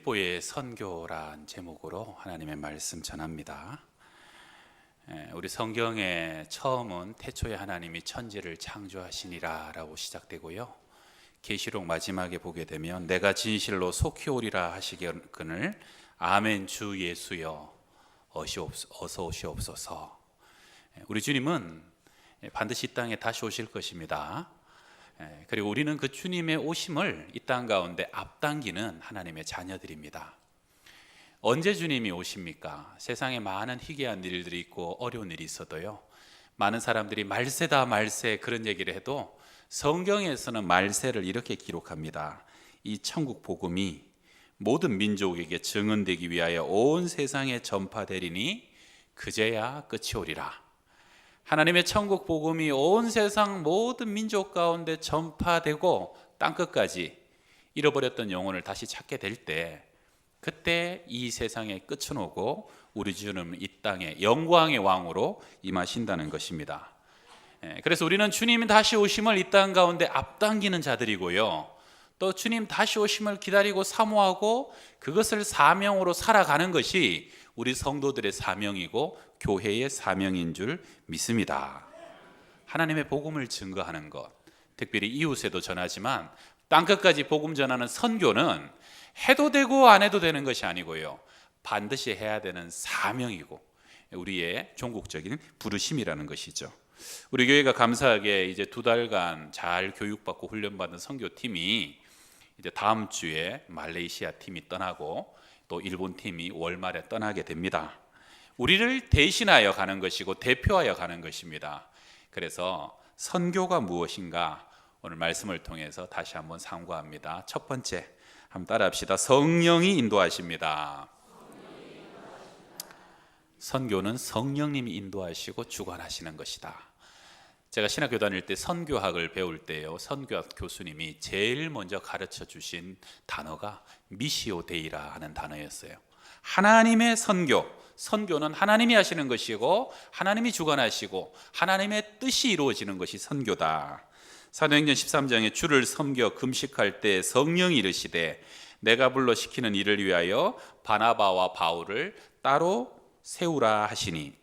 빌립보의 선교란 제목으로 하나님의 말씀 전합니다. 우리 성경의 처음은 태초에 하나님이 천지를 창조하시니라 라고 시작되고요, 계시록 마지막에 보게 되면 내가 진실로 속히 오리라 하시거늘 아멘 주 예수여 어서 오시옵소서. 우리 주님은 반드시 이 땅에 다시 오실 것입니다. 그리고 우리는 그 주님의 오심을 이 땅 가운데 앞당기는 하나님의 자녀들입니다. 언제 주님이 오십니까? 세상에 많은 희귀한 일들이 있고 어려운 일이 있어도요, 많은 사람들이 말세다 말세 그런 얘기를 해도 성경에서는 말세를 이렇게 기록합니다. 이 천국 복음이 모든 민족에게 증언되기 위하여 온 세상에 전파되리니 그제야 끝이 오리라. 하나님의 천국 복음이 온 세상 모든 민족 가운데 전파되고 땅끝까지 잃어버렸던 영혼을 다시 찾게 될 때, 그때 이 세상의 끝은 오고 우리 주님은 이 땅에 영광의 왕으로 임하신다는 것입니다. 그래서 우리는 주님 다시 오심을 이 땅 가운데 앞당기는 자들이고요, 또 주님 다시 오심을 기다리고 사모하고 그것을 사명으로 살아가는 것이 우리 성도들의 사명이고 교회의 사명인 줄 믿습니다. 하나님의 복음을 증거하는 것, 특별히 이웃에도 전하지만 땅끝까지 복음 전하는 선교는 해도 되고 안 해도 되는 것이 아니고요, 반드시 해야 되는 사명이고 우리의 종국적인 부르심이라는 것이죠. 우리 교회가 감사하게 이제 2달간 잘 교육받고 훈련받은 선교팀이 이제 다음 주에 말레이시아 팀이 떠나고 또 일본 팀이 월말에 떠나게 됩니다. 우리를 대신하여 가는 것이고 대표하여 가는 것입니다. 그래서 선교가 무엇인가 오늘 말씀을 통해서 다시 한번 상고합니다. 첫 번째, 한번 따라합시다. 성령이 인도하십니다. 선교는 성령님이 인도하시고 주관하시는 것이다. 제가 신학교 다닐 때 선교학을 배울 때요, 선교학 교수님이 제일 먼저 가르쳐 주신 단어가 미시오 데이라 하는 단어였어요. 하나님의 선교, 선교는 하나님이 하시는 것이고 하나님이 주관하시고 하나님의 뜻이 이루어지는 것이 선교다. 사도행전 13장에 주를 섬겨 금식할 때 성령이 이르시되 내가 불러 시키는 일을 위하여 바나바와 바울을 따로 세우라 하시니,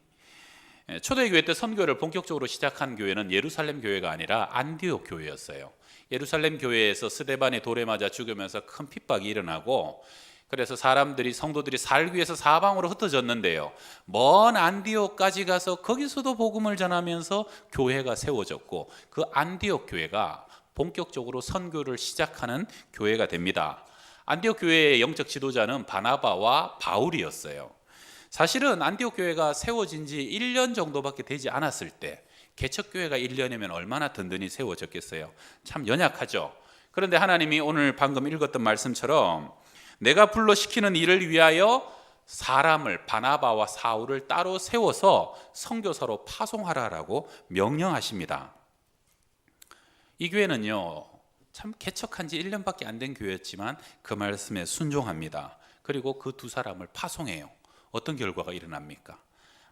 초대교회 때 선교를 본격적으로 시작한 교회는 예루살렘 교회가 아니라 안디옥 교회였어요. 예루살렘 교회에서 스데반이 돌에 맞아 죽으면서 큰 핍박이 일어나고, 그래서 성도들이 살기 위해서 사방으로 흩어졌는데요, 먼 안디옥까지 가서 거기서도 복음을 전하면서 교회가 세워졌고 그 안디옥 교회가 본격적으로 선교를 시작하는 교회가 됩니다. 안디옥 교회의 영적 지도자는 바나바와 바울이었어요. 사실은 안디옥 교회가 세워진 지 1년 정도밖에 되지 않았을 때, 개척교회가 1년이면 얼마나 든든히 세워졌겠어요. 참 연약하죠. 그런데 하나님이 오늘 방금 읽었던 말씀처럼 내가 불러 시키는 일을 위하여 사람을, 바나바와 사울을 따로 세워서 선교사로 파송하라라고 명령하십니다. 이 교회는요, 참 개척한 지 1년밖에 안 된 교회였지만 그 말씀에 순종합니다. 그리고 그 두 사람을 파송해요. 어떤 결과가 일어납니까?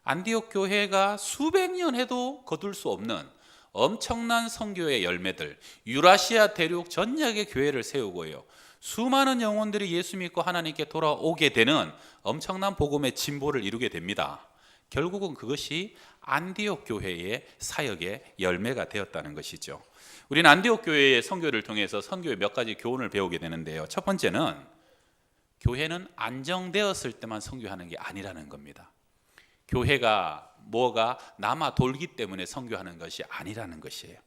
안디옥 교회가 수백 년 해도 거둘 수 없는 엄청난 선교의 열매들, 유라시아 대륙 전역의 교회를 세우고요, 수많은 영혼들이 예수 믿고 하나님께 돌아오게 되는 엄청난 복음의 진보를 이루게 됩니다. 결국은 그것이 안디옥 교회의 사역의 열매가 되었다는 것이죠. 우리는 안디옥 교회의 선교를 통해서 선교의 몇 가지 교훈을 배우게 되는데요, 첫 번째는 교회는 안정되었을 때만 선교하는 게 아니라는 겁니다. 교회가 뭐가 남아 돌기 때문에 선교하는 것이 아니라는 것이에요.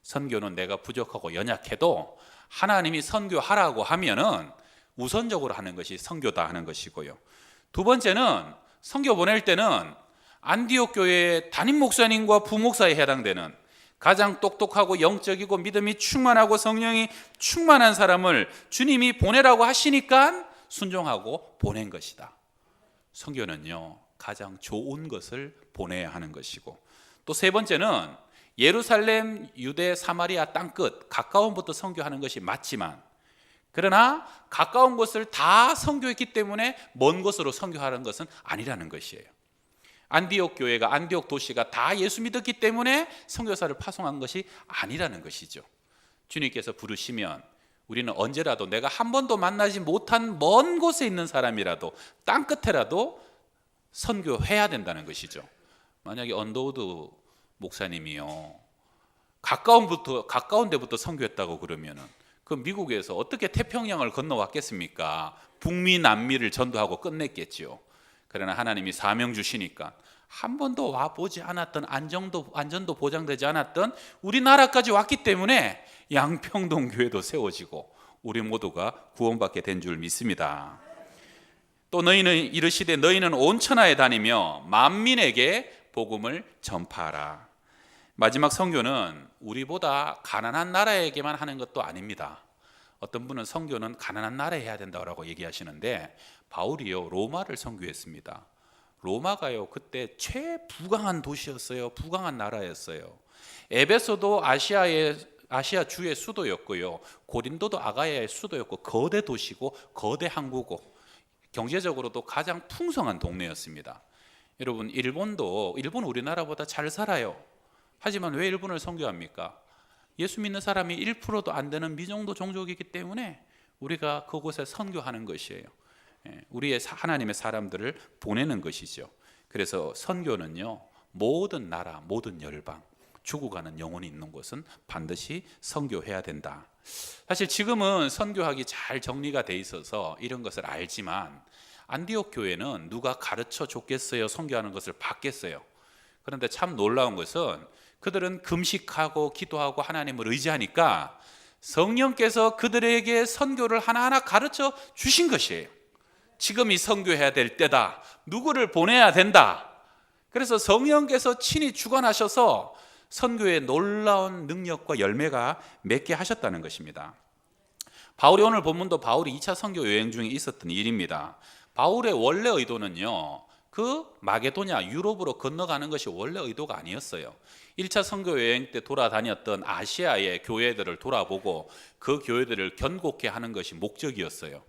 선교는 내가 부족하고 연약해도 하나님이 선교하라고 하면은 우선적으로 하는 것이 선교다 하는 것이고요. 두 번째는 선교 보낼 때는 안디옥 교회의 담임 목사님과 부목사에 해당되는 가장 똑똑하고 영적이고 믿음이 충만하고 성령이 충만한 사람을 주님이 보내라고 하시니까 순종하고 보낸 것이다. 선교는요, 가장 좋은 것을 보내야 하는 것이고, 또 세 번째는 예루살렘, 유대, 사마리아 땅끝 가까운 곳부터 선교하는 것이 맞지만, 그러나 가까운 곳을 다 선교했기 때문에 먼 곳으로 선교하는 것은 아니라는 것이에요. 안디옥 교회가, 안디옥 도시가 다 예수 믿었기 때문에 선교사를 파송한 것이 아니라는 것이죠. 주님께서 부르시면 우리는 언제라도 내가 한 번도 만나지 못한 먼 곳에 있는 사람이라도 땅 끝에라도 선교해야 된다는 것이죠. 만약에 언더우드 목사님이요 가까운 데부터 선교했다고 그러면은 그 미국에서 어떻게 태평양을 건너왔겠습니까? 북미 남미를 전도하고 끝냈겠지요. 그러나 하나님이 사명 주시니까 한 번도 와보지 않았던 안전도 보장되지 않았던 우리나라까지 왔기 때문에 양평동 교회도 세워지고 우리 모두가 구원받게 된 줄 믿습니다. 또 너희는 이르시되 너희는 온 천하에 다니며 만민에게 복음을 전파하라. 마지막 선교는 우리보다 가난한 나라에게만 하는 것도 아닙니다. 어떤 분은 선교는 가난한 나라에 해야 된다고 얘기하시는데 바울이요 로마를 선교했습니다. 로마가요 그때 최부강한 도시였어요. 부강한 나라였어요. 에베소도 아시아 주의 수도였고요. 고린도도 아가야의 수도였고 거대 도시고 거대 항구고 경제적으로도 가장 풍성한 동네였습니다. 여러분 일본 우리나라보다 잘 살아요. 하지만 왜 일본을 선교합니까? 예수 믿는 사람이 1%도 안 되는 미정도 종족이기 때문에 우리가 그곳에 선교하는 것이에요. 우리의 하나님의 사람들을 보내는 것이죠. 그래서 선교는요 모든 나라 모든 열방 죽어가는 영혼이 있는 곳은 반드시 선교해야 된다. 사실 지금은 선교학이 잘 정리가 돼 있어서 이런 것을 알지만 안디옥 교회는 누가 가르쳐 줬겠어요? 선교하는 것을 받겠어요? 그런데 참 놀라운 것은 그들은 금식하고 기도하고 하나님을 의지하니까 성령께서 그들에게 선교를 하나하나 가르쳐 주신 것이에요. 지금이 선교해야 될 때다. 누구를 보내야 된다. 그래서 성령께서 친히 주관하셔서 선교의 놀라운 능력과 열매가 맺게 하셨다는 것입니다. 바울이 오늘 본문도 바울이 2차 선교 여행 중에 있었던 일입니다. 바울의 원래 의도는요 그 마게도냐 유럽으로 건너가는 것이 원래 의도가 아니었어요. 1차 선교 여행 때 돌아다녔던 아시아의 교회들을 돌아보고 그 교회들을 견고케 하는 것이 목적이었어요.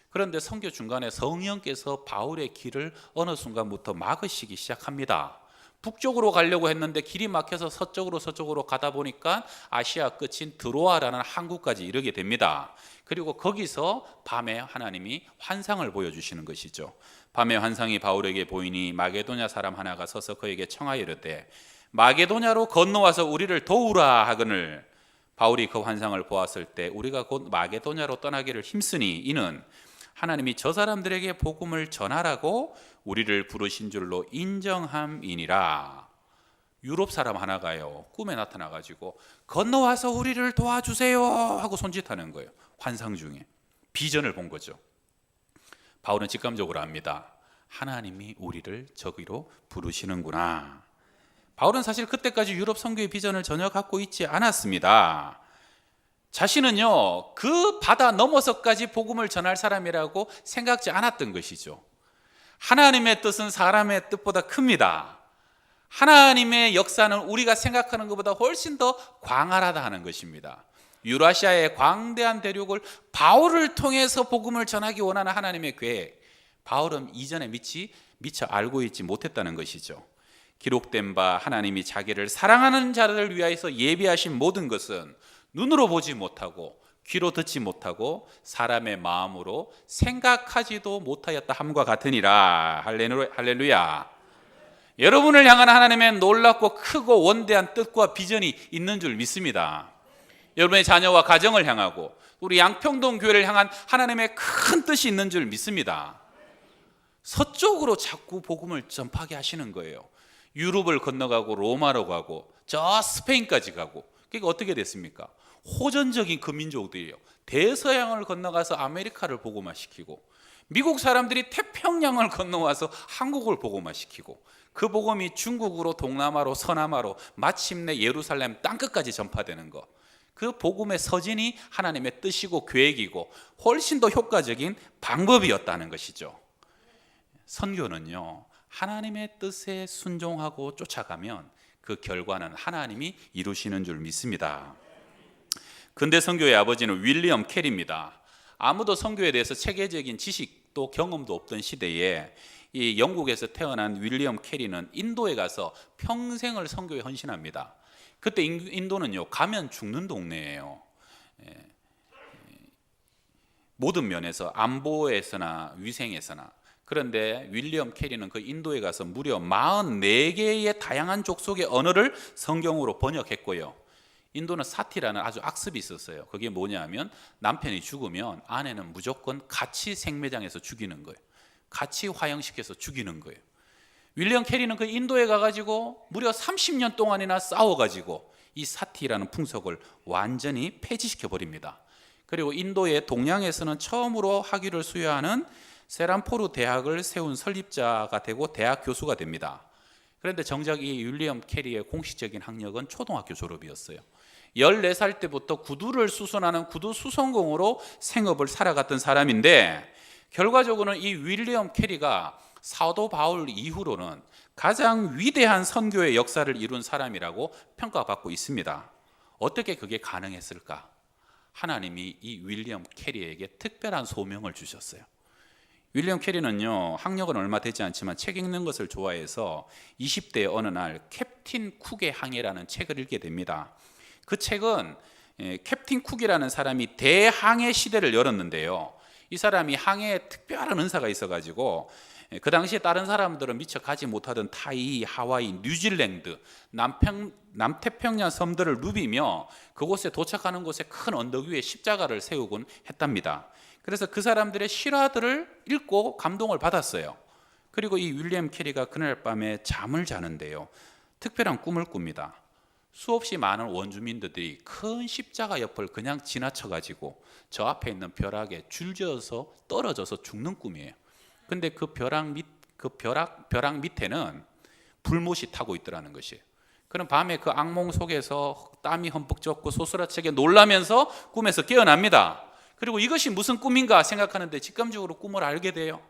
그런데 선교 중간에 성령께서 바울의 길을 어느 순간부터 막으시기 시작합니다. 북쪽으로 가려고 했는데 길이 막혀서 서쪽으로 가다 보니까 아시아 끝인 드로아라는 항구까지 이르게 됩니다. 그리고 거기서 밤에 하나님이 환상을 보여주시는 것이죠. 밤에 환상이 바울에게 보이니 마게도냐 사람 하나가 서서 그에게 청하여 이르되 마게도냐로 건너와서 우리를 도우라 하거늘 바울이 그 환상을 보았을 때 우리가 곧 마게도냐로 떠나기를 힘쓰니 이는 하나님이 저 사람들에게 복음을 전하라고 우리를 부르신 줄로 인정함이니라. 유럽 사람 하나가요 꿈에 나타나가지고 건너와서 우리를 도와주세요 하고 손짓하는 거예요. 환상 중에 비전을 본 거죠. 바울은 직감적으로 압니다. 하나님이 우리를 저기로 부르시는구나. 바울은 사실 그때까지 유럽 선교의 비전을 전혀 갖고 있지 않았습니다. 자신은요 그 바다 넘어서까지 복음을 전할 사람이라고 생각지 않았던 것이죠. 하나님의 뜻은 사람의 뜻보다 큽니다. 하나님의 역사는 우리가 생각하는 것보다 훨씬 더 광활하다 하는 것입니다. 유라시아의 광대한 대륙을 바울을 통해서 복음을 전하기 원하는 하나님의 계획, 바울은 이전에 미처 알고 있지 못했다는 것이죠. 기록된 바 하나님이 자기를 사랑하는 자들을 위하여서 예비하신 모든 것은 눈으로 보지 못하고 귀로 듣지 못하고 사람의 마음으로 생각하지도 못하였다 함과 같으니라. 할렐루야. 여러분을 향한 하나님의 놀랍고 크고 원대한 뜻과 비전이 있는 줄 믿습니다. 여러분의 자녀와 가정을 향하고 우리 양평동 교회를 향한 하나님의 큰 뜻이 있는 줄 믿습니다. 서쪽으로 자꾸 복음을 전파하게 하시는 거예요. 유럽을 건너가고 로마로 가고 저 스페인까지 가고. 그러니까 어떻게 됐습니까? 호전적인 그 민족들이에요. 대서양을 건너가서 아메리카를 복음화시키고 미국 사람들이 태평양을 건너와서 한국을 복음화시키고 그 복음이 중국으로 동남아로 서남아로 마침내 예루살렘 땅끝까지 전파되는 것. 그 복음의 서진이 하나님의 뜻이고 계획이고 훨씬 더 효과적인 방법이었다는 것이죠. 선교는요 하나님의 뜻에 순종하고 쫓아가면 그 결과는 하나님이 이루시는 줄 믿습니다. 근대 선교의 아버지는 윌리엄 캐리입니다. 아무도 선교에 대해서 체계적인 지식도 경험도 없던 시대에 이 영국에서 태어난 윌리엄 캐리는 인도에 가서 평생을 선교에 헌신합니다. 그때 인도는요 가면 죽는 동네예요. 모든 면에서 안보에서나 위생에서나. 그런데 윌리엄 캐리는 그 인도에 가서 무려 44개의 다양한 족속의 언어를 성경으로 번역했고요. 인도는 사티라는 아주 악습이 있었어요. 그게 뭐냐면 남편이 죽으면 아내는 무조건 같이 생매장해서 죽이는 거예요. 같이 화형시켜서 죽이는 거예요. 윌리엄 캐리는 그 인도에 가가지고 무려 30년 동안이나 싸워가지고 이 사티라는 풍속을 완전히 폐지시켜 버립니다. 그리고 인도의 동양에서는 처음으로 학위를 수여하는 세란포르 대학을 세운 설립자가 되고 대학 교수가 됩니다. 그런데 정작 이 윌리엄 캐리의 공식적인 학력은 초등학교 졸업이었어요. 14살 때부터 구두를 수선하는 구두 수선공으로 생업을 살아갔던 사람인데, 결과적으로는 이 윌리엄 캐리가 사도 바울 이후로는 가장 위대한 선교의 역사를 이룬 사람이라고 평가받고 있습니다. 어떻게 그게 가능했을까? 하나님이 이 윌리엄 캐리에게 특별한 소명을 주셨어요. 윌리엄 캐리는요, 학력은 얼마 되지 않지만 책 읽는 것을 좋아해서 20대 어느 날 캡틴 쿡의 항해라는 책을 읽게 됩니다. 그 책은 캡틴 쿡이라는 사람이 대항해 시대를 열었는데요, 이 사람이 항해에 특별한 은사가 있어가지고 그 당시에 다른 사람들은 미처 가지 못하던 타이, 하와이, 뉴질랜드, 남태평양 섬들을 누비며 그곳에 도착하는 곳에 큰 언덕 위에 십자가를 세우곤 했답니다. 그래서 그 사람들의 실화들을 읽고 감동을 받았어요. 그리고 이 윌리엄 캐리가 그날 밤에 잠을 자는데요, 특별한 꿈을 꿉니다. 수없이 많은 원주민들이 큰 십자가 옆을 그냥 지나쳐가지고 저 앞에 있는 벼락에 줄지어서 떨어져서 죽는 꿈이에요. 근데 그 벼락 밑에는 불못이 타고 있더라는 것이에요. 그럼 밤에 그 악몽 속에서 땀이 흠뻑 젖고 소스라치게 놀라면서 꿈에서 깨어납니다. 그리고 이것이 무슨 꿈인가 생각하는데 직감적으로 꿈을 알게 돼요.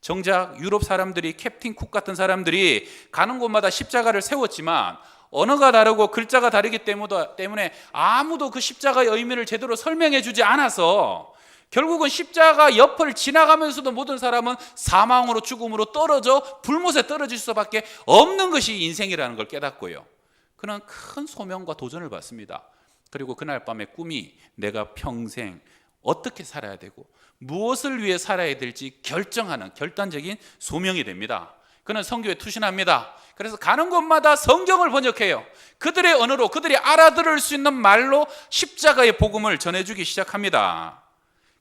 정작 유럽 사람들이, 캡틴 쿡 같은 사람들이 가는 곳마다 십자가를 세웠지만 언어가 다르고 글자가 다르기 때문에 아무도 그 십자가의 의미를 제대로 설명해 주지 않아서 결국은 십자가 옆을 지나가면서도 모든 사람은 사망으로, 죽음으로 떨어져 불못에 떨어질 수밖에 없는 것이 인생이라는 걸 깨닫고요, 그는 큰 소명과 도전을 받습니다. 그리고 그날 밤에 꿈이 내가 평생 어떻게 살아야 되고 무엇을 위해 살아야 될지 결정하는 결단적인 소명이 됩니다. 그는 선교에 투신합니다. 그래서 가는 곳마다 성경을 번역해요. 그들의 언어로, 그들이 알아들을 수 있는 말로 십자가의 복음을 전해주기 시작합니다.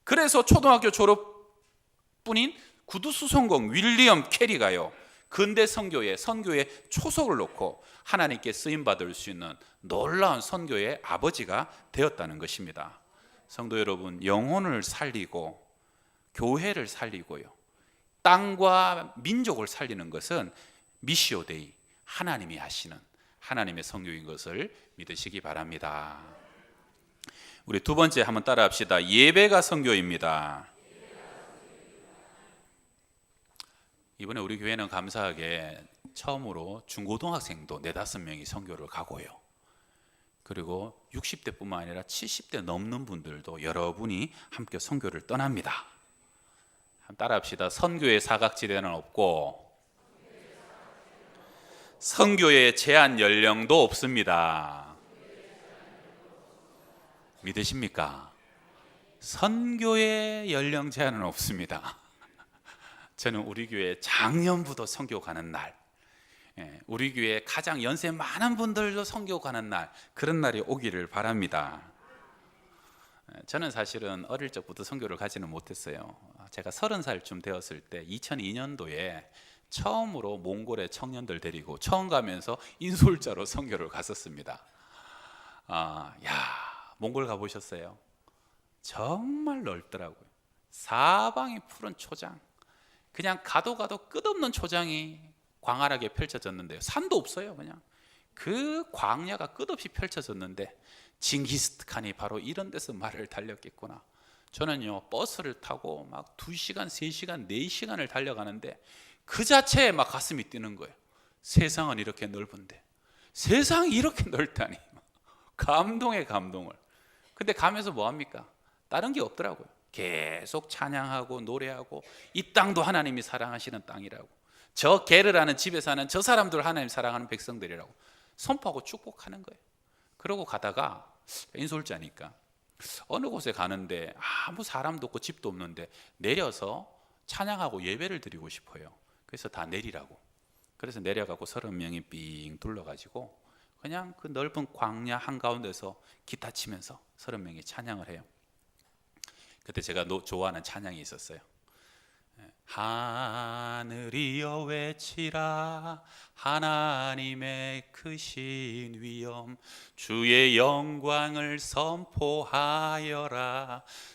그래서 초등학교 졸업뿐인 구두수선공 윌리엄 캐리가요, 근대 선교의 초석을 놓고 하나님께 쓰임받을 수 있는 놀라운 선교의 아버지가 되었다는 것입니다. 성도 여러분, 영혼을 살리고 교회를 살리고요, 땅과 민족을 살리는 것은 미시오 데이, 하나님이 하시는 하나님의 선교인 것을 믿으시기 바랍니다. 우리 두 번째 한번 따라합시다. 예배가 선교입니다. 이번에 우리 교회는 감사하게 처음으로 중고등학생도 4-5명이 선교를 가고요, 그리고 60대뿐만 아니라 70대 넘는 분들도 여러분이 함께 선교를 떠납니다. 한번 따라합시다. 선교의 사각지대는 없고 선교의 제한 연령도 없습니다. 믿으십니까? 선교의 연령 제한은 없습니다. 저는 우리 교회 작년부터 선교 가는 날, 우리 교회 가장 연세 많은 분들도 선교 가는 날, 그런 날이 오기를 바랍니다. 저는 사실은 어릴 적부터 선교를 가지는 못했어요. 제가 30살쯤 되었을 때 2002년도에 처음으로 몽골의 청년들 데리고 처음 가면서 인솔자로 선교를 갔었습니다. 몽골 가보셨어요? 정말 넓더라고요. 사방이 푸른 초장, 그냥 가도 끝없는 초장이 광활하게 펼쳐졌는데요, 산도 없어요. 그냥 그 광야가 끝없이 펼쳐졌는데 징기스칸이 바로 이런 데서 말을 달렸겠구나. 저는요, 버스를 타고 막 2시간, 3시간, 4시간을 달려가는데 그 자체에 막 가슴이 뛰는 거예요. 세상은 이렇게 넓은데, 세상이 이렇게 넓다니. 감동에 감동을. 근데 가면서 뭐 합니까? 다른 게 없더라고요. 계속 찬양하고 노래하고, 이 땅도 하나님이 사랑하시는 땅이라고, 저 게르라는 집에 사는 저 사람들 하나님 사랑하는 백성들이라고 선포하고 축복하는 거예요. 그러고 가다가 인솔자니까 어느 곳에 가는데 아무 사람도 없고 집도 없는데 내려서 찬양하고 예배를 드리고 싶어요. 그래서 다 내리라고. 그래서 내려가고 30명이 삥 둘러가지고 그냥 그 넓은 광야 한가운데서 기타 치면서 30명이 찬양을 해요. 그때 제가 좋아하는 찬양이 있었어요. 하늘이여 외치라 하나님의 크신 위엄, 주의 영광을 선포하여라,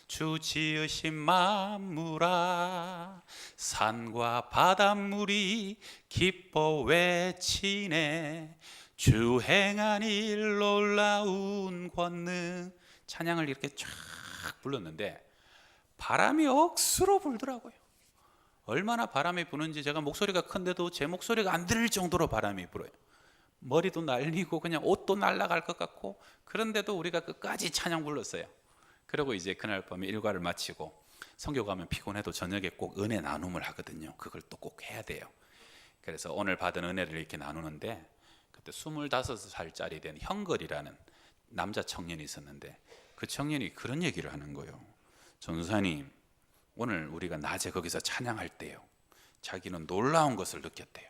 주 지으신 만물아, 산과 바닷물이 기뻐 외치네, 주 행한 일 놀라운 권능. 찬양을 이렇게 쫙 불렀는데 바람이 억수로 불더라고요. 얼마나 바람이 부는지, 제가 목소리가 큰데도 제 목소리가 안 들릴 정도로 바람이 불어요. 머리도 날리고 그냥 옷도 날아갈 것 같고, 그런데도 우리가 끝까지 찬양 불렀어요. 그리고 이제 그날 밤에 일과를 마치고 선교 가면 피곤해도 저녁에 꼭 은혜 나눔을 하거든요. 그걸 또 꼭 해야 돼요. 그래서 오늘 받은 은혜를 이렇게 나누는데, 그때 25살짜리 된 형걸이라는 남자 청년이 있었는데 그 청년이 그런 얘기를 하는 거예요. 전도사님, 오늘 우리가 낮에 거기서 찬양할 때요, 자기는 놀라운 것을 느꼈대요.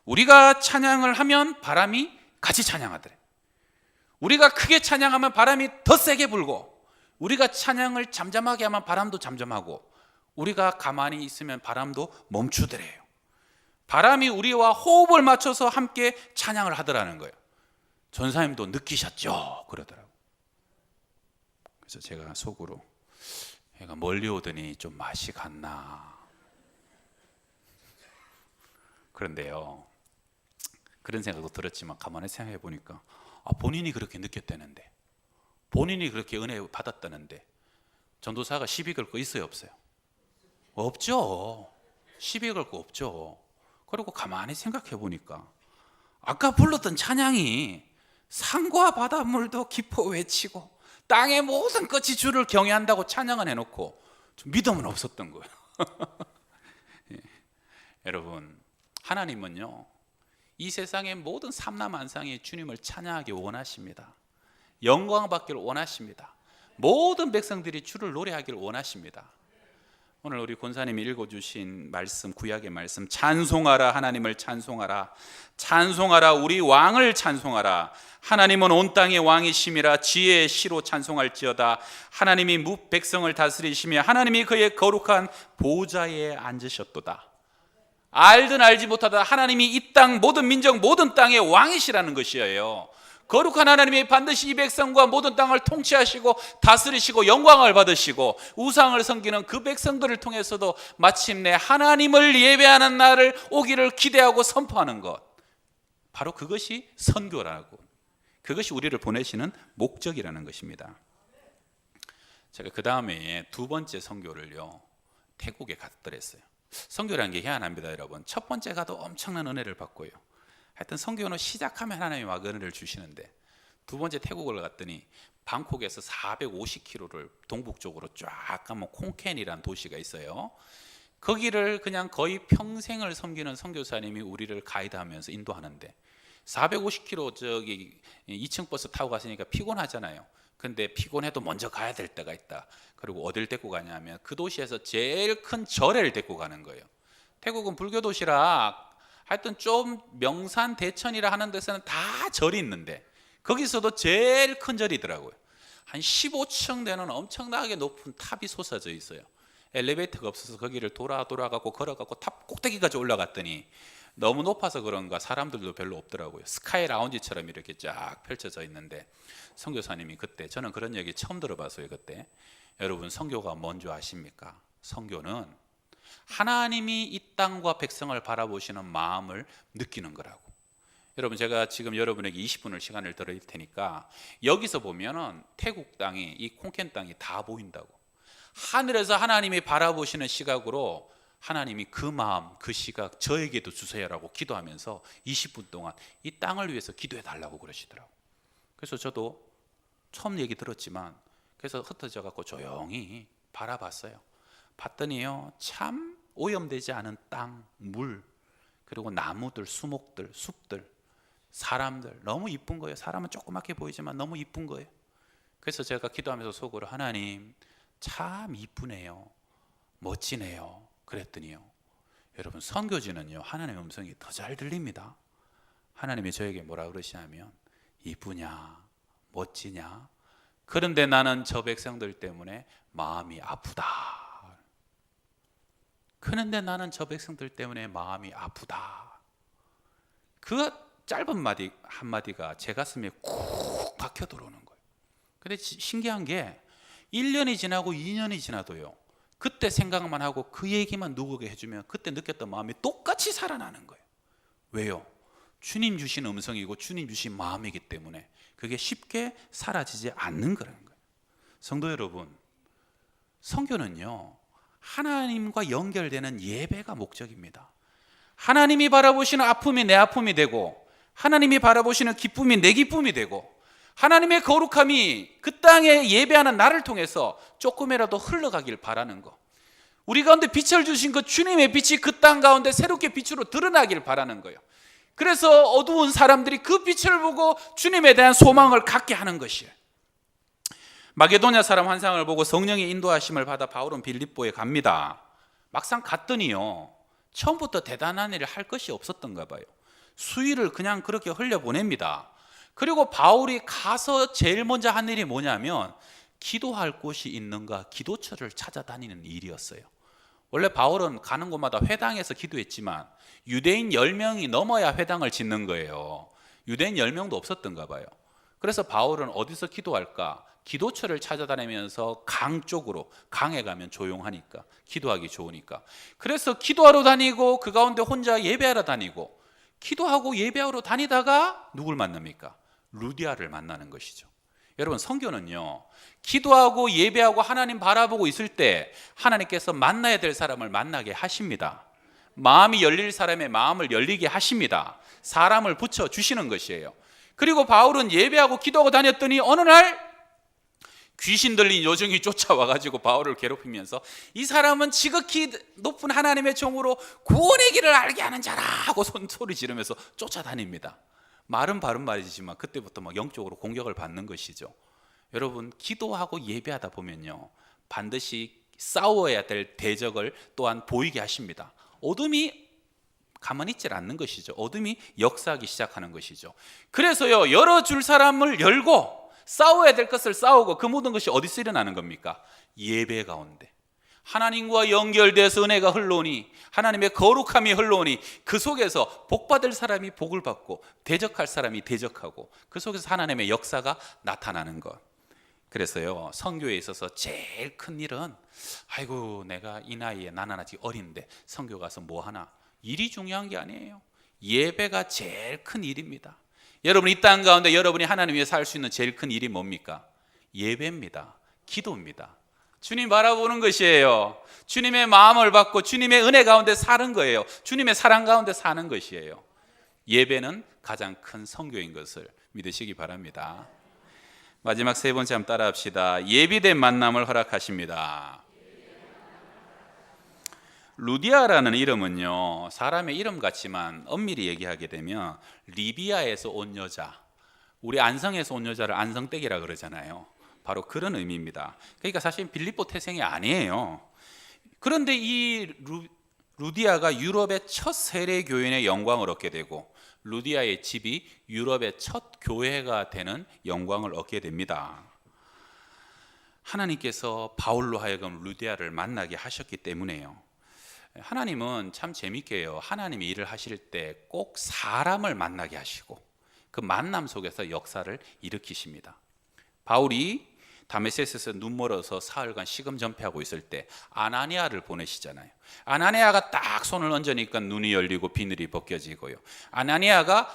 우리가 찬양을 하면 바람이 같이 찬양하더래. 우리가 크게 찬양하면 바람이 더 세게 불고, 우리가 찬양을 잠잠하게 하면 바람도 잠잠하고, 우리가 가만히 있으면 바람도 멈추더래요. 바람이 우리와 호흡을 맞춰서 함께 찬양을 하더라는 거예요. 전사님도 느끼셨죠? 그러더라고요. 그래서 제가 속으로, 얘가 멀리 오더니 좀 맛이 갔나. 그런데요, 그런 생각도 들었지만 가만히 생각해 보니까 본인이 그렇게 느꼈다는데, 본인이 그렇게 은혜 받았다는데 전도사가 시비 걸 거 있어요, 없어요? 없죠. 시비 걸 거 없죠. 그리고 가만히 생각해 보니까 아까 불렀던 찬양이 산과 바닷물도 기뻐 외치고 땅의 모든 끝이 주를 경외한다고 찬양을 해놓고 좀 믿음은 없었던 거예요. 예. 여러분, 하나님은요, 이 세상의 모든 삼라만상이 주님을 찬양하기 원하십니다. 영광 받기를 원하십니다. 모든 백성들이 주를 노래하기를 원하십니다. 오늘 우리 권사님이 읽어주신 말씀, 구약의 말씀, 찬송하라 하나님을 찬송하라, 찬송하라 우리 왕을 찬송하라, 하나님은 온 땅의 왕이심이라, 지혜의 시로 찬송할지어다. 하나님이 백성을 다스리시며 하나님이 그의 거룩한 보좌에 앉으셨도다. 알든 알지 못하다 하나님이 이 땅 모든 민족 모든 땅의 왕이시라는 것이에요. 거룩한 하나님이 반드시 이 백성과 모든 땅을 통치하시고 다스리시고 영광을 받으시고 우상을 섬기는 그 백성들을 통해서도 마침내 하나님을 예배하는 날을 오기를 기대하고 선포하는 것, 바로 그것이 선교라고, 그것이 우리를 보내시는 목적이라는 것입니다. 제가 그 다음에 두 번째 선교를요, 태국에 갔더랬어요. 선교라는 게 희한합니다, 여러분. 첫 번째 가도 엄청난 은혜를 받고요. 하여튼 선교는 시작하면 하나님이 막 은혜를 주시는데, 두 번째 태국을 갔더니 방콕에서 450km를 동북쪽으로 쫙 가면 콩켄이라는 도시가 있어요. 거기를 그냥 거의 평생을 섬기는 선교사님이 우리를 가이드하면서 인도하는데, 450km 저기 2층 버스 타고 갔으니까 피곤하잖아요. 근데 피곤해도 먼저 가야 될 때가 있다. 그리고 어딜 데리고 가냐면 그 도시에서 제일 큰 절을 데리고 가는 거예요. 태국은 불교 도시라 하여튼 좀 명산 대천이라 하는 데서는 다 절이 있는데 거기서도 제일 큰 절이더라고요. 한 15층 되는 엄청나게 높은 탑이 솟아져 있어요. 엘리베이터가 없어서 거기를 돌아가고 걸어가고 탑 꼭대기까지 올라갔더니 너무 높아서 그런가 사람들도 별로 없더라고요. 스카이 라운지처럼 이렇게 쫙 펼쳐져 있는데, 선교사님이 그때, 저는 그런 얘기 처음 들어봤어요. 그때, 여러분 선교가 뭔지 아십니까? 선교는 하나님이 이 땅과 백성을 바라보시는 마음을 느끼는 거라고. 여러분, 제가 지금 여러분에게 20분을 시간을 드릴 테니까 여기서 보면은 태국 땅이, 이 콩켄 땅이 다 보인다고. 하늘에서 하나님이 바라보시는 시각으로 하나님이 그 마음, 그 시각 저에게도 주세요라고 기도하면서 20분 동안 이 땅을 위해서 기도해 달라고 그러시더라고. 그래서 저도 처음 얘기 들었지만 그래서 흩어져 갖고 조용히 바라봤어요. 봤더니요, 참 오염되지 않은 땅, 물, 그리고 나무들, 수목들, 숲들, 사람들, 너무 이쁜 거예요. 사람은 조그맣게 보이지만 너무 이쁜 거예요. 그래서 제가 기도하면서 속으로 하나님 참 이쁘네요, 멋지네요 그랬더니요, 여러분 선교지는요 하나님의 음성이 더 잘 들립니다. 하나님이 저에게 뭐라 그러시냐면 이쁘냐 멋지냐, 그런데 나는 저 백성들 때문에 마음이 아프다. 그런데 나는 저 백성들 때문에 마음이 아프다. 그 짧은 마디 한마디가 제 가슴에 쿡 박혀 들어오는 거예요. 근데 신기한 게 1년이 지나고 2년이 지나도요, 그때 생각만 하고 그 얘기만 누구에게 해주면 그때 느꼈던 마음이 똑같이 살아나는 거예요. 왜요? 주님 주신 음성이고 주님 주신 마음이기 때문에 그게 쉽게 사라지지 않는 거라는 거예요. 성도 여러분, 선교는요 하나님과 연결되는 예배가 목적입니다. 하나님이 바라보시는 아픔이 내 아픔이 되고, 하나님이 바라보시는 기쁨이 내 기쁨이 되고, 하나님의 거룩함이 그 땅에 예배하는 나를 통해서 조금이라도 흘러가길 바라는 거, 우리 가운데 빛을 주신 그 주님의 빛이 그 땅 가운데 새롭게 빛으로 드러나길 바라는 거예요. 그래서 어두운 사람들이 그 빛을 보고 주님에 대한 소망을 갖게 하는 것이에요. 마게도냐 사람 환상을 보고 성령의 인도하심을 받아 바울은 빌립보에 갑니다. 막상 갔더니요 처음부터 대단한 일을 할 것이 없었던가 봐요. 수위를 그냥 그렇게 흘려보냅니다. 그리고 바울이 가서 제일 먼저 한 일이 뭐냐면 기도할 곳이 있는가 기도처를 찾아다니는 일이었어요. 원래 바울은 가는 곳마다 회당에서 기도했지만 유대인 10명이 넘어야 회당을 짓는 거예요. 유대인 10명도 없었던가 봐요. 그래서 바울은 어디서 기도할까? 기도처를 찾아다니면서 강 쪽으로, 강에 가면 조용하니까 기도하기 좋으니까, 그래서 기도하러 다니고 그 가운데 혼자 예배하러 다니고, 기도하고 예배하러 다니다가 누굴 만납니까? 루디아를 만나는 것이죠. 여러분 선교는요 기도하고 예배하고 하나님 바라보고 있을 때 하나님께서 만나야 될 사람을 만나게 하십니다. 마음이 열릴 사람의 마음을 열리게 하십니다. 사람을 붙여주시는 것이에요. 그리고 바울은 예배하고 기도하고 다녔더니 어느 날 귀신 들린 요정이 쫓아와가지고 바울을 괴롭히면서 이 사람은 지극히 높은 하나님의 종으로 구원의 길을 알게 하는 자라 하고 소리 지르면서 쫓아다닙니다. 말은 바른 말이지만 그때부터 막 영적으로 공격을 받는 것이죠. 여러분 기도하고 예배하다 보면요 반드시 싸워야 될 대적을 또한 보이게 하십니다. 어둠이 가만히 있질 않는 것이죠. 어둠이 역사하기 시작하는 것이죠. 그래서요 열어줄 사람을 열고 싸워야 될 것을 싸우고, 그 모든 것이 어디서 일어나는 겁니까? 예배 가운데 하나님과 연결돼서 은혜가 흘러오니, 하나님의 거룩함이 흘러오니 그 속에서 복받을 사람이 복을 받고 대적할 사람이 대적하고, 그 속에서 하나님의 역사가 나타나는 것. 그래서요 선교에 있어서 제일 큰 일은 아이고 내가 이 나이에 나는 아직 어린데 선교 가서 뭐 하나, 일이 중요한 게 아니에요. 예배가 제일 큰 일입니다. 여러분 이 땅 가운데 여러분이 하나님 위해서 할 수 있는 제일 큰 일이 뭡니까? 예배입니다. 기도입니다. 주님 바라보는 것이에요. 주님의 마음을 받고 주님의 은혜 가운데 사는 거예요. 주님의 사랑 가운데 사는 것이에요. 예배는 가장 큰 선교인 것을 믿으시기 바랍니다. 마지막 세 번째 한번 따라 합시다. 예비된 만남을 허락하십니다. 루디아라는 이름은요 사람의 이름 같지만 엄밀히 얘기하게 되면 리비아에서 온 여자, 우리 안성에서 온 여자를 안성댁이라 그러잖아요. 바로 그런 의미입니다. 그러니까 사실 빌립보 태생이 아니에요. 그런데 이 루디아가 유럽의 첫 세례 교인의 영광을 얻게 되고, 루디아의 집이 유럽의 첫 교회가 되는 영광을 얻게 됩니다. 하나님께서 바울로 하여금 루디아를 만나게 하셨기 때문에요. 하나님은 참 재밌게요 하나님이 일을 하실 때 꼭 사람을 만나게 하시고 그 만남 속에서 역사를 일으키십니다. 바울이 다메섹에서 눈멀어서 사흘간 시금 전폐하고 있을 때 아나니아를 보내시잖아요. 아나니아가 딱 손을 얹으니까 눈이 열리고 비늘이 벗겨지고요. 아나니아가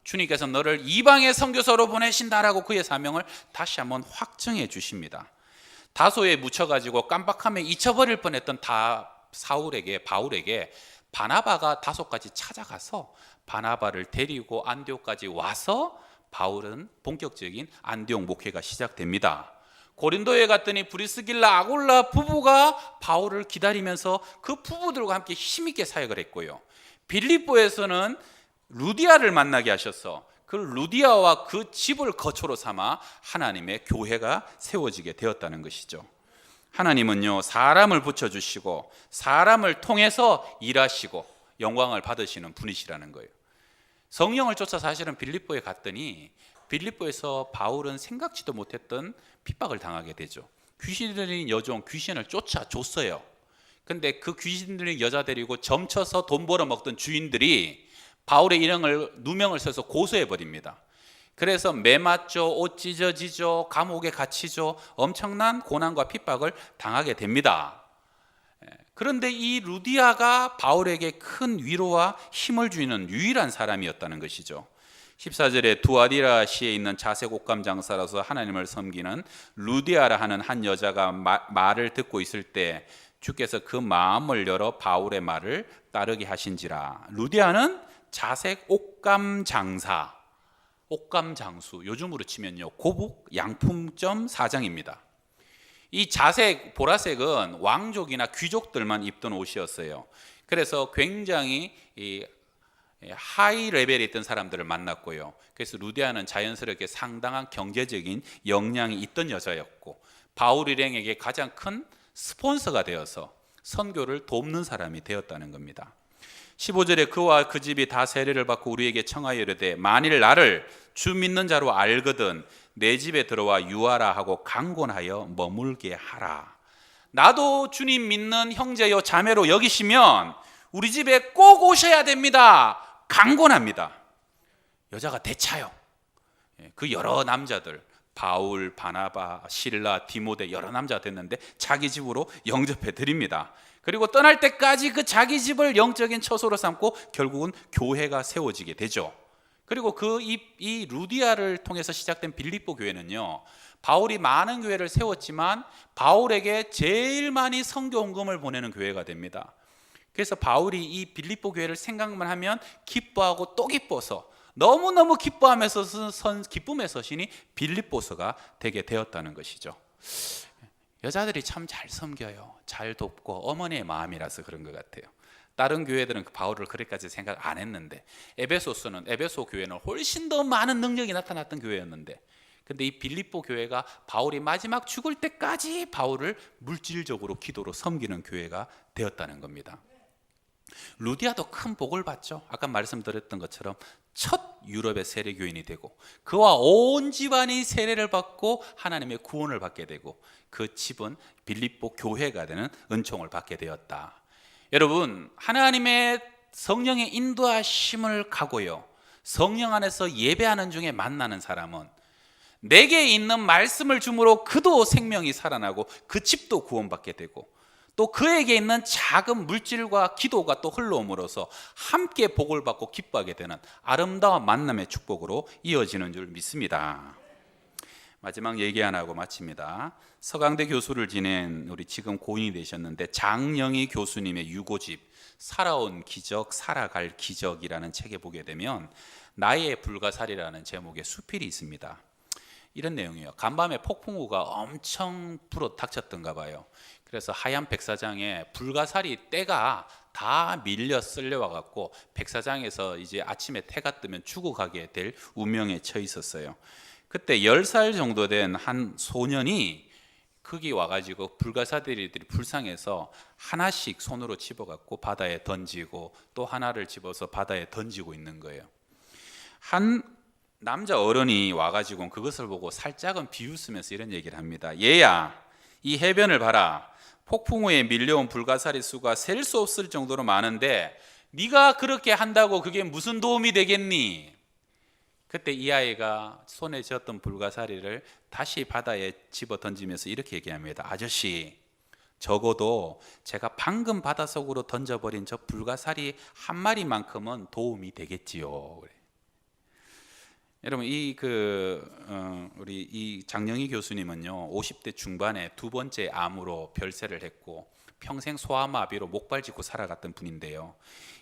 주님께서 너를 이방의 선교사로 보내신다라고 그의 사명을 다시 한번 확증해 주십니다. 다소에 묻혀가지고 깜박함에 잊혀버릴 뻔했던 바울에게 바나바가 다소까지 찾아가서 바나바를 데리고 안디옥까지 와서 바울은 본격적인 안디옥 목회가 시작됩니다. 고린도에 갔더니 브리스길라 아굴라 부부가 바울을 기다리면서 그 부부들과 함께 힘있게 사역을 했고요. 빌립보에서는 루디아를 만나게 하셔서 그 루디아와 그 집을 거처로 삼아 하나님의 교회가 세워지게 되었다는 것이죠. 하나님은요, 사람을 붙여주시고 사람을 통해서 일하시고 영광을 받으시는 분이시라는 거예요. 성령을 쫓아 사실은 빌립보에 갔더니 빌립보에서 바울은 생각지도 못했던 핍박을 당하게 되죠. 귀신 들린 여종, 귀신을 쫓아줬어요. 근데 그 귀신 들린 여자 데리고 점쳐서 돈 벌어먹던 주인들이 바울의 누명을 써서 고소해버립니다. 그래서 매 맞죠, 옷 찢어지죠, 감옥에 갇히죠, 엄청난 고난과 핍박을 당하게 됩니다. 그런데 이 루디아가 바울에게 큰 위로와 힘을 주는 유일한 사람이었다는 것이죠. 14절에 두아디라시에 있는 자색 옷감 장사로서 하나님을 섬기는 루디아라 하는 한 여자가 말을 듣고 있을 때 주께서 그 마음을 열어 바울의 말을 따르게 하신지라. 루디아는 자색 옷감 장사, 옷감 장수, 요즘으로 치면요 고북 양품점 사장입니다. 이 자색, 보라색은 왕족이나 귀족들만 입던 옷이었어요. 그래서 굉장히 하이 레벨에 있던 사람들을 만났고요. 그래서 루디아는 자연스럽게 상당한 경제적인 역량이 있던 여자였고 바울 일행에게 가장 큰 스폰서가 되어서 선교를 돕는 사람이 되었다는 겁니다. 15절에 그와 그 집이 다 세례를 받고 우리에게 청하여 이르되 만일 나를 주 믿는 자로 알거든 내 집에 들어와 유하라 하고 강권하여 머물게 하라. 나도 주님 믿는 형제요 자매로 여기시면 우리 집에 꼭 오셔야 됩니다. 강권합니다. 여자가 대차요. 그 여러 남자들 바울, 바나바, 실라, 디모데 여러 남자가 됐는데 자기 집으로 영접해 드립니다. 그리고 떠날 때까지 그 자기 집을 영적인 처소로 삼고 결국은 교회가 세워지게 되죠. 그리고 이 루디아를 통해서 시작된 빌립보 교회는요, 바울이 많은 교회를 세웠지만 바울에게 제일 많이 선교 헌금을 보내는 교회가 됩니다. 그래서 바울이 이 빌립보 교회를 생각만 하면 기뻐하고 또 기뻐서 너무너무 기뻐하면서 기쁨의 서신이 빌립보서가 되게 되었다는 것이죠. 여자들이 참 잘 섬겨요. 잘 돕고 어머니의 마음이라서 그런 것 같아요. 다른 교회들은 바울을 그렇게까지 생각 안 했는데 에베소 교회는 훨씬 더 많은 능력이 나타났던 교회였는데 근데 이 빌립보 교회가 바울이 마지막 죽을 때까지 바울을 물질적으로 기도로 섬기는 교회가 되었다는 겁니다. 루디아도 큰 복을 받죠. 아까 말씀드렸던 것처럼 첫 유럽의 세례교인이 되고 그와 온 집안이 세례를 받고 하나님의 구원을 받게 되고 그 집은 빌립보 교회가 되는 은총을 받게 되었다. 여러분, 하나님의 성령의 인도하심을 가고요 성령 안에서 예배하는 중에 만나는 사람은 내게 있는 말씀을 주므로 그도 생명이 살아나고 그 집도 구원받게 되고 또 그에게 있는 작은 물질과 기도가 또 흘러옴으로써 함께 복을 받고 기뻐하게 되는 아름다운 만남의 축복으로 이어지는 줄 믿습니다. 마지막 얘기 하나 하고 마칩니다. 서강대 교수를 지낸 우리 지금 고인이 되셨는데 장영희 교수님의 유고집 살아온 기적, 살아갈 기적이라는 책에 보게 되면 나의 불가사리라는 제목의 수필이 있습니다. 이런 내용이에요. 간밤에 폭풍우가 엄청 불어 닥쳤던가 봐요. 그래서 하얀 백사장에 불가사리 떼가 다 밀려 쓸려와 갖고 백사장에서 이제 아침에 태가 뜨면 죽어가게 될 운명에 처해 있었어요. 그때 10살 정도 된 한 소년이 거기 와가지고 불가사리들이 불쌍해서 하나씩 손으로 집어갖고 바다에 던지고 또 하나를 집어서 바다에 던지고 있는 거예요. 한 남자 어른이 와가지고 그것을 보고 살짝은 비웃으면서 이런 얘기를 합니다. 얘야, 이 해변을 봐라. 폭풍우에 밀려온 불가사리 수가 셀 수 없을 정도로 많은데 네가 그렇게 한다고 그게 무슨 도움이 되겠니? 그때 이 아이가 손에 쥐었던 불가사리를 다시 바다에 집어 던지면서 이렇게 얘기합니다. 아저씨, 적어도 제가 방금 바닷속으로 던져버린 저 불가사리 한 마리만큼은 도움이 되겠지요. 여러분, 우리 이 장영희 교수님은요 50대 중반에 두 번째 암으로 별세를 했고 평생 소아마비로 목발 짚고 살아갔던 분인데요.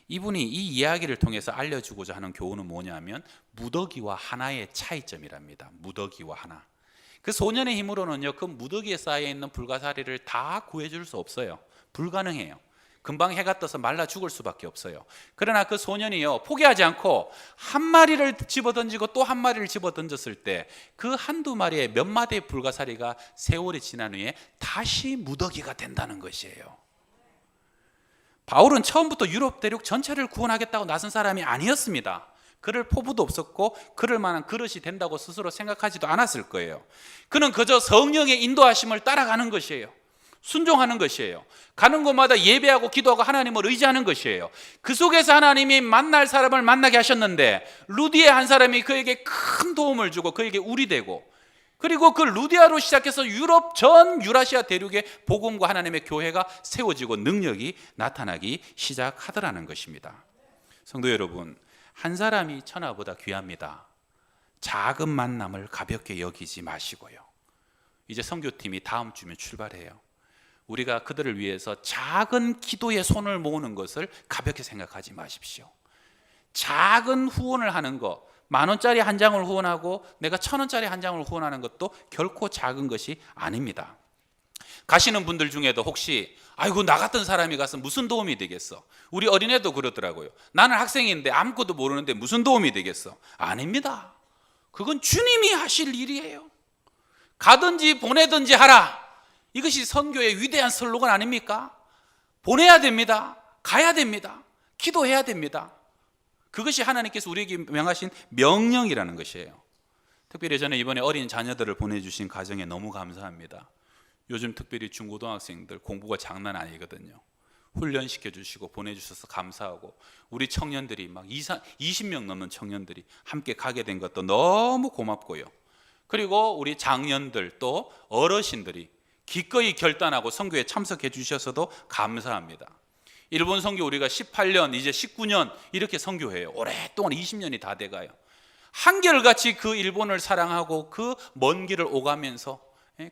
이분이 이 이야기를 통해서 알려주고자 하는 교훈은 뭐냐면 무더기와 하나의 차이점이랍니다. 무더기와 하나. 그 소년의 힘으로는요 그 무더기에 쌓여 있는 불가사리를 다 구해줄 수 없어요. 불가능해요. 금방 해가 떠서 말라 죽을 수밖에 없어요. 그러나 그 소년이요, 포기하지 않고 한 마리를 집어던지고 또 한 마리를 집어던졌을 때 그 한두 마리의 몇 마디의 불가사리가 세월이 지난 후에 다시 무더기가 된다는 것이에요. 바울은 처음부터 유럽 대륙 전체를 구원하겠다고 나선 사람이 아니었습니다. 그럴 포부도 없었고 그럴 만한 그릇이 된다고 스스로 생각하지도 않았을 거예요. 그는 그저 성령의 인도하심을 따라가는 것이에요. 순종하는 것이에요. 가는 곳마다 예배하고 기도하고 하나님을 의지하는 것이에요. 그 속에서 하나님이 만날 사람을 만나게 하셨는데 루디의 한 사람이 그에게 큰 도움을 주고 그에게 울이 되고, 그리고 그 루디아로 시작해서 유럽 전 유라시아 대륙에 복음과 하나님의 교회가 세워지고 능력이 나타나기 시작하더라는 것입니다. 성도 여러분, 한 사람이 천하보다 귀합니다. 작은 만남을 가볍게 여기지 마시고요. 이제 선교팀이 다음 주면 출발해요. 우리가 그들을 위해서 작은 기도에 손을 모으는 것을 가볍게 생각하지 마십시오. 작은 후원을 하는 것, 10,000원짜리 한 장을 후원하고 내가 1,000원짜리 한 장을 후원하는 것도 결코 작은 것이 아닙니다. 가시는 분들 중에도 혹시 아이고 나 같은 사람이 가서 무슨 도움이 되겠어? 우리 어린애도 그러더라고요. 나는 학생인데 아무것도 모르는데 무슨 도움이 되겠어? 아닙니다. 그건 주님이 하실 일이에요. 가든지 보내든지 하라. 이것이 선교의 위대한 슬로건 아닙니까? 보내야 됩니다. 가야 됩니다. 기도해야 됩니다. 그것이 하나님께서 우리에게 명하신 명령이라는 것이에요. 특별히 저는 이번에 어린 자녀들을 보내주신 가정에 너무 감사합니다. 요즘 특별히 중고등학생들 공부가 장난 아니거든요. 훈련시켜 주시고 보내주셔서 감사하고, 우리 청년들이 막 20명 넘는 청년들이 함께 가게 된 것도 너무 고맙고요. 그리고 우리 장년들 또 어르신들이 기꺼이 결단하고 선교에 참석해 주셔서도 감사합니다. 일본 선교 우리가 18년 이제 19년 이렇게 선교해요. 오랫동안 20년이 다 돼가요. 한결같이 그 일본을 사랑하고 그 먼 길을 오가면서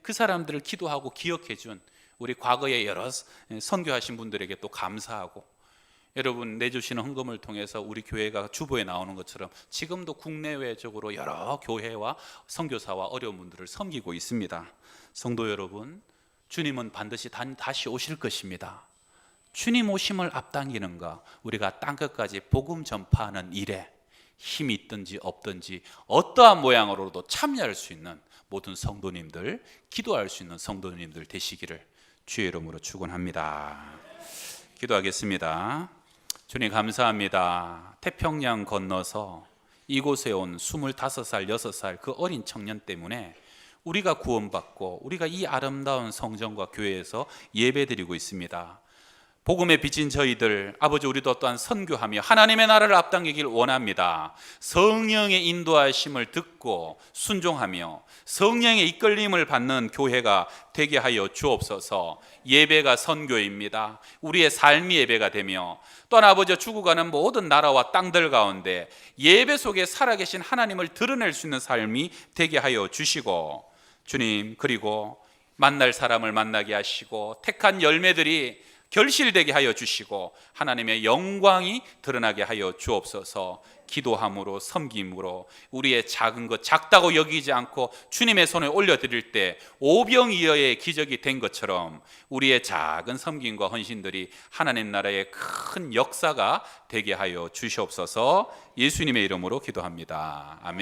그 사람들을 기도하고 기억해 준 우리 과거에 여러 선교하신 분들에게 또 감사하고, 여러분 내주시는 헌금을 통해서 우리 교회가 주보에 나오는 것처럼 지금도 국내외적으로 여러 교회와 선교사와 어려운 분들을 섬기고 있습니다. 성도 여러분, 주님은 반드시 다시 오실 것입니다. 주님 오심을 앞당기는가, 우리가 땅끝까지 복음 전파하는 일에 힘이 있든지 없든지 어떠한 모양으로도 참여할 수 있는 모든 성도님들, 기도할 수 있는 성도님들 되시기를 주의 이름으로 축원합니다. 기도하겠습니다. 주님 감사합니다. 태평양 건너서 이곳에 온 25살, 6살 그 어린 청년 때문에 우리가 구원받고 우리가 이 아름다운 성전과 교회에서 예배드리고 있습니다. 복음에 비친 저희들, 아버지 우리도 또한 선교하며 하나님의 나라를 앞당기길 원합니다. 성령의 인도하심을 듣고 순종하며 성령의 이끌림을 받는 교회가 되게 하여 주옵소서. 예배가 선교입니다. 우리의 삶이 예배가 되며 또한 아버지 죽어가는 모든 나라와 땅들 가운데 예배 속에 살아계신 하나님을 드러낼 수 있는 삶이 되게 하여 주시고, 주님 그리고 만날 사람을 만나게 하시고 택한 열매들이 결실되게 하여 주시고 하나님의 영광이 드러나게 하여 주옵소서. 기도함으로 섬김으로 우리의 작은 것 작다고 여기지 않고 주님의 손에 올려드릴 때 오병이어의 기적이 된 것처럼 우리의 작은 섬김과 헌신들이 하나님 나라의 큰 역사가 되게 하여 주시옵소서. 예수님의 이름으로 기도합니다. 아멘.